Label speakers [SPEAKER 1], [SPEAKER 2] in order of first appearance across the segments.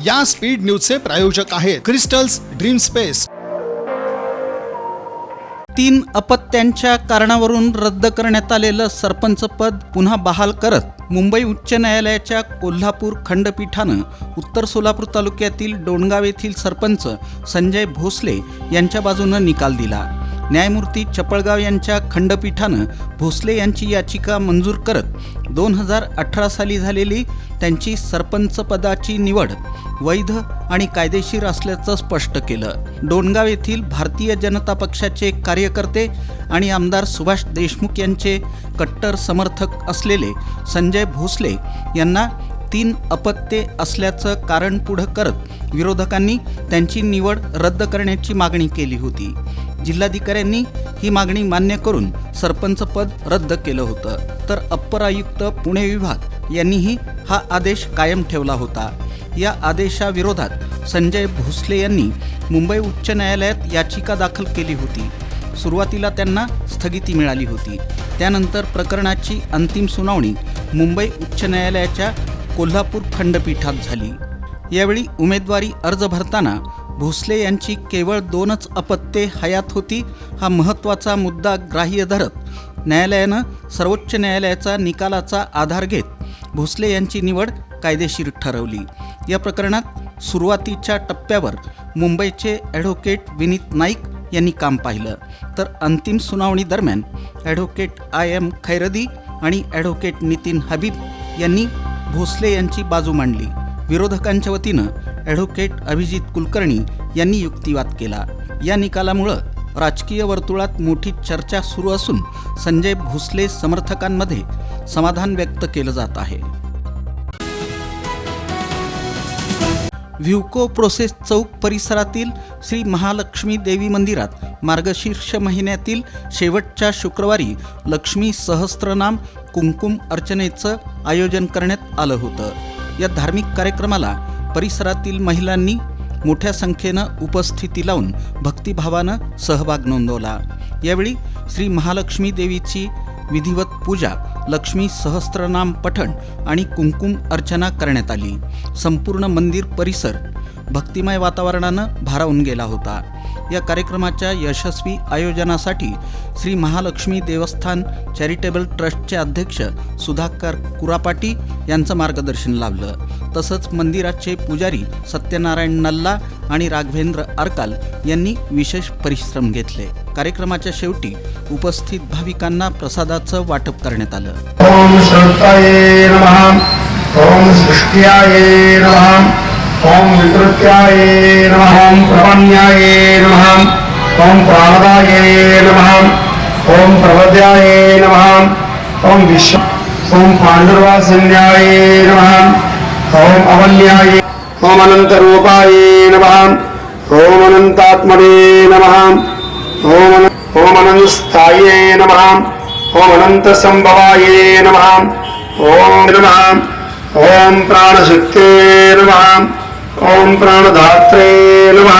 [SPEAKER 1] या स्पीड न्यूजचे प्रायोजक आहेत क्रिस्टल्स ड्रीम स्पेस।
[SPEAKER 2] 3 अपत्यांच्या कारणावरून रद्द करण्यात आलेलं सरपंच पद पुन्हा बहाल करत मुंबई उच्च न्यायालयाच्या कोल्हापूर खंडपीठानं उत्तर सोलापूर तालुक्यातील डोणगाव येथील सरपंच संजय भोसले यांच्या बाजूनं निकाल दिला। न्यायमूर्ती चपळगाव यांच्या खंडपीठानं भोसले यांची याचिका मंजूर करत 2018 साली झालेली त्यांची सरपंच पदाची निवड वैध आणि कायदेशीर असल्याचं स्पष्ट केलं। डोणगाव येथील भारतीय जनता पक्षाचे कार्यकर्ते आणि आमदार सुभाष देशमुख यांचे कट्टर समर्थक असलेले संजय भोसले यांना 3 अपत्ये असल्याचं कारण पुढं करत विरोधकांनी त्यांची निवड रद्द करण्याची मागणी केली होती। जिल्हाधिकाऱ्यांनी ही मागणी मान्य करून सरपंच पद रद्द केलं होतं, तर अप्पर आयुक्त पुणे विभाग यांनीही हा आदेश कायम ठेवला होता। या आदेशाविरोधात संजय भोसले यांनी मुंबई उच्च न्यायालयात याचिका दाखल केली होती। सुरुवातीला त्यांना स्थगिती मिळाली होती, त्यानंतर प्रकरणाची अंतिम सुनावणी मुंबई उच्च न्यायालयाच्या कोल्हापूर खंडपीठात झाली। यावेळी उमेदवारी अर्ज भरताना भोसले यांची केवळ 2च अपत्ये हयात होती हा महत्त्वाचा मुद्दा ग्राह्य धरत न्यायालयानं सर्वोच्च न्यायालयाचा निकालाचा आधार घेत भोसले यांची निवड कायदेशीर ठरवली। या प्रकरणात सुरुवातीच्या टप्प्यावर मुंबईचे ॲडव्होकेट विनीत नाईक यांनी काम पाहिलं, तर अंतिम सुनावणी दरम्यान ॲडव्होकेट IM खैरदी आणि ॲडव्होकेट नितीन हबीब यांनी भोसले यांची बाजू मांडली। विरोधकांच्या वतीनं ॲडव्होकेट अभिजित कुलकर्णी यांनी युक्तिवाद केला। या निकालामुळं राजकीय वर्तुळात मोठी चर्चा सुरू असून संजय भोसले समर्थकांमध्ये समाधान व्यक्त केलं जात आहे। व्ह्यूको प्रोसेस चौक परिसरातील श्री महालक्ष्मी देवी मंदिरात मार्गशीर्ष महिन्यातील शेवटच्या शुक्रवारी लक्ष्मी सहस्त्रनाम कुंकुम अर्चनेचं आयोजन करण्यात आलं होतं। या धार्मिक कार्यक्रमाला परिसरातील महिलांनी मोठ्या संख्येनं उपस्थिती लावून भक्तिभावानं सहभाग नोंदवला। यावेळी श्री महालक्ष्मी देवीची विधिवत पूजा, लक्ष्मी सहस्त्रनाम पठण आणि कुंकुम अर्चना करण्यात आली। संपूर्ण मंदिर परिसर भक्तिमय वातावरणानं भारावून गेला होता। या कार्यक्रमाच्या यशस्वी आयोजनासाठी श्री महालक्ष्मी देवस्थान चॅरिटेबल ट्रस्टचे अध्यक्ष सुधाकर कुरापाटी यांचं मार्गदर्शन लाभलं। तसंच मंदिराचे पुजारी सत्यनारायण नल्ला आणि राघवेंद्र आरकाल यांनी विशेष परिश्रम घेतले। कार्यक्रमाच्या शेवटी उपस्थित भाविकांना प्रसादाचं वाटप करण्यात आलं।
[SPEAKER 3] ओम श्रद्धाये नमः, ओम सृष्ट्याये नमः, ओम विकृत्याये नमः, ओम प्रपन्याये नमः, ओम प्राणदाये नमः, ओम प्रवद्याये नमः, ओम विश्व ओम पांडुरवासिन्याये नमः, ओम अवन्याये, ओम अनंतरूपाये नमः, ओम अनंतात्मने नमः, ओम अनंतस्थाये नमः, ओम अनंत संभवाये नमः, ओम नमः, ओम प्राणशक्ते नमः, ओम प्राणधात्रे नमः।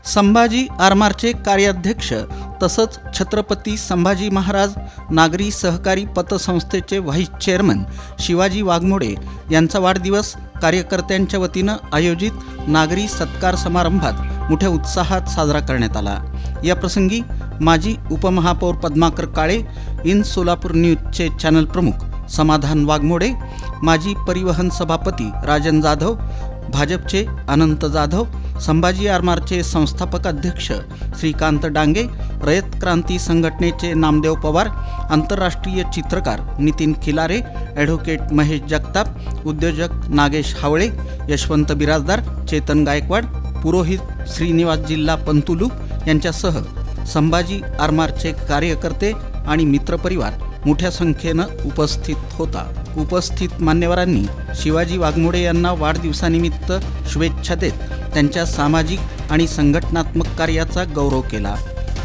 [SPEAKER 2] संभाजी आरमारचे कार्याध्यक्ष तसंच छत्रपती संभाजी महाराज नागरी सहकारी पतसंस्थेचे व्हाईस चेअरमन शिवाजी वाघमोडे यांचा वाढदिवस कार्यकर्त्यांच्या वतीनं आयोजित नागरी सत्कार समारंभात मोठ्या उत्साहात साजरा करण्यात आला। या प्रसंगी माजी उपमहापौर पद्माकर काळे, इन सोलापूर न्यूजचे चॅनल प्रमुख समाधान वाघमोडे, माजी परिवहन सभापती राजन जाधव, भाजपचे अनंत जाधव, संभाजी आरमारचे संस्थापक अध्यक्ष श्रीकांत डांगे, रयत क्रांती संघटनेचे नामदेव पवार, आंतरराष्ट्रीय चित्रकार नितीन खिलारे, ॲडव्होकेट महेश जगताप, उद्योजक नागेश हावळे, यशवंत बिराजदार, चेतन गायकवाड, पुरोहित श्रीनिवास जिल्हा पंतुलू यांच्यासह संभाजी आरमारचे कार्यकर्ते आणि मित्रपरिवार मोठ्या संख्येनं उपस्थित होता। उपस्थित मान्यवरांनी शिवाजी वाघमोडे यांना वाढदिवसानिमित्त शुभेच्छा देत त्यांच्या सामाजिक आणि संघटनात्मक कार्याचा गौरव केला।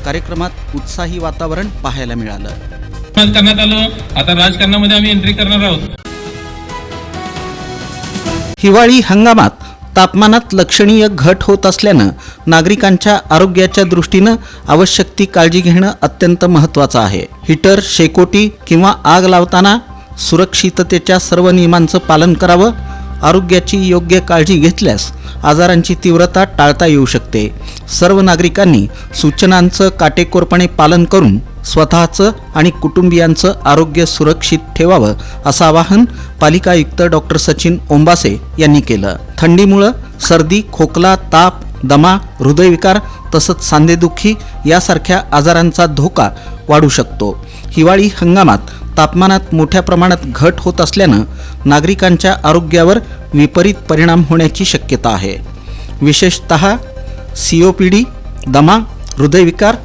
[SPEAKER 2] कार्यक्रमात उत्साही वातावरण पाहायला मिळालं।
[SPEAKER 4] करण्यात आलं, आता राजकारणामध्ये आम्ही एंट्री करणार आहोत।
[SPEAKER 2] हिवाळी हंगामात तापमानात लक्षणीय घट होत असल्यानं नागरिकांच्या आरोग्याच्या दृष्टीनं आवश्यक ती काळजी घेणं अत्यंत महत्त्वाचं आहे। हीटर, शेकोटी किंवा आग लावताना सुरक्षिततेच्या सर्व नियमांचं पालन करावं। आरोग्याची योग्य काळजी घेतल्यास आजारांची तीव्रता टाळता येऊ शकते. सर्व नागरिकांनी सूचनांचं काटेकोरपणे पालन करून स्वतःचं आणि कुटुंबियांचं आरोग्य सुरक्षित ठेवावं असं आवाहन पालिका आयुक्त डॉक्टर सचिन ओंबासे यांनी केलं. थंडीमुळं सर्दी, खोकला, ताप, दमा, हृदयविकार तसंच सांधेदुखी यासारख्या आजारांचा धोका वाढू शकतो. हिवाळी हंगामात तापमानात मोठ्या प्रमाणात घट होत असल्यानं नागरिकांच्या आरोग्यावर विपरीत परिणाम होण्याची शक्यता आहे. विशेषतः COPD, दमा, हृदयविकार,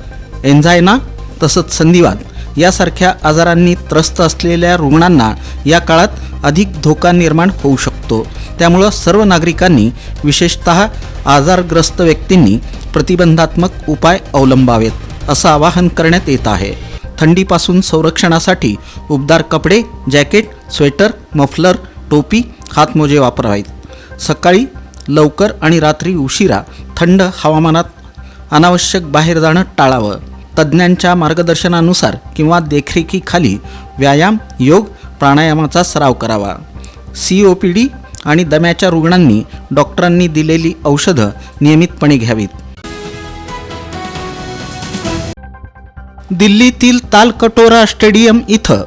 [SPEAKER 2] एन्झायना तसंच संधिवात यासारख्या आजारांनी त्रस्त असलेल्या रुग्णांना या काळात अधिक धोका निर्माण होऊ शकतो. त्यामुळं सर्व नागरिकांनी विशेषतः आजारग्रस्त व्यक्तींनी प्रतिबंधात्मक उपाय अवलंबावेत असं आवाहन करण्यात येत आहे. थंडीपासून संरक्षणासाठी उबदार कपडे, जॅकेट, स्वेटर, मफलर, टोपी, हातमोजे वापरावेत. सकाळी लवकर आणि रात्री उशिरा थंड हवामानात अनावश्यक बाहेर जाणं टाळावं. तज्ज्ञांच्या मार्गदर्शनानुसार किंवा देखरेखीखाली व्यायाम, योग, प्राणायामाचा सराव करावा. COPD आणि दम्याच्या रुग्णांनी डॉक्टरांनी दिलेली औषधं नियमितपणे घ्यावीत. दिल्लीतील तालकटोरा स्टेडियम इथं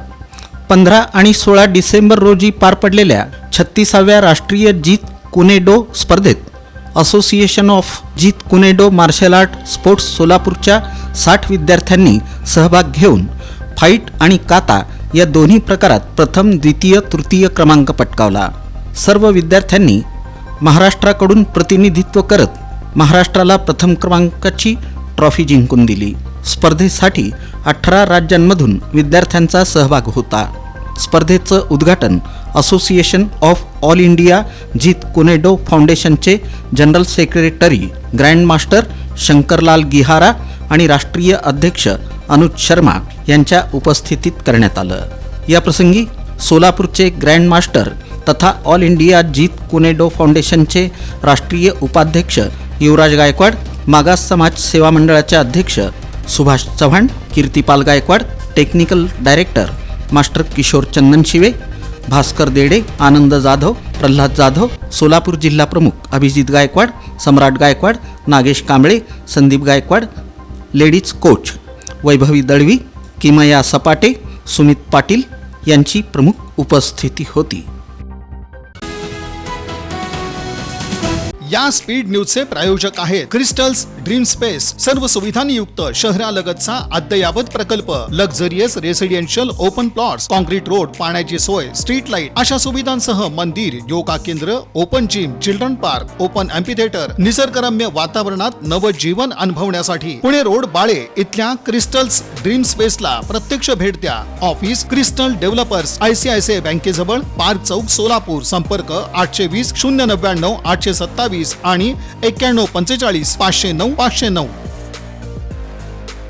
[SPEAKER 2] 15 आणि 16 डिसेंबर रोजी पार पडलेल्या 36व्या राष्ट्रीय जीत कुनेडो स्पर्धेत association of Jeet Kune Do martial art sports सोलापूरच्या 60 विद्यार्थ्यांनी सहभाग घेऊन फाईट आणि काता या दोन्ही प्रकारात प्रथम, द्वितीय, तृतीय क्रमांक पटकावला. सर्व विद्यार्थ्यांनी महाराष्ट्राकडून प्रतिनिधित्व करत महाराष्ट्राला प्रथम क्रमांकाची ट्रॉफी जिंकून दिली. स्पर्धेसाठी 18 राज्यांमधून विद्यार्थ्यांचा सहभाग होता. स्पर्धेचं उद्घाटन association of all India Jeet Kune Do फाउंडेशनचे general secretary grand master Shankarlal Gihara आणि राष्ट्रीय अध्यक्ष अनुज शर्मा यांच्या उपस्थितीत करण्यात आलं. याप्रसंगी सोलापूरचे ग्रँड मास्टर तथा ऑल इंडिया जीत कुनेडो फाउंडेशनचे राष्ट्रीय उपाध्यक्ष युवराज गायकवाड, मागास समाज सेवा मंडळाचे अध्यक्ष Subhash Chavan, Kirtipal Gaikwad, technical director master Kishor Chandanshive, Bhaskar Dede, Anand Jadhav, Pralhad Jadhav, Solapur जिल्हा प्रमुख अभिजित गायकवाड, सम्राट गायकवाड, नागेश कांबळे, संदीप गायकवाड, लेडीज कोच वैभवी दळवी, किमया सपाटे, सुमित पाटील यांची प्रमुख उपस्थिती होती.
[SPEAKER 1] या स्पीड न्यूजचे प्रायोजक आहेत क्रिस्टल्स ड्रीम स्पेस. सर्व सुविधांनी युक्त शहरालगतचा अद्ययावत प्रकल्प. Luxurious residential open plots, concrete road, पाण्याची सोय, स्ट्रीट लाईट अशा सुविधांसह मंदिर, योगा केंद्र, open gym, children park, open amphitheatre, निसर्गरम्य वातावरणात नवजीवन अनुभवण्यासाठी पुणे रोड, बाळे इथल्या क्रिस्टल्स ड्रीम स्पेसला प्रत्यक्ष भेट द्या. ऑफिस क्रिस्टल डेव्हलपर्स, ICICI बँकेजवळ, पार्क चौक, सोलापूर. संपर्क 820 099 827 आणि 91 45 509 509.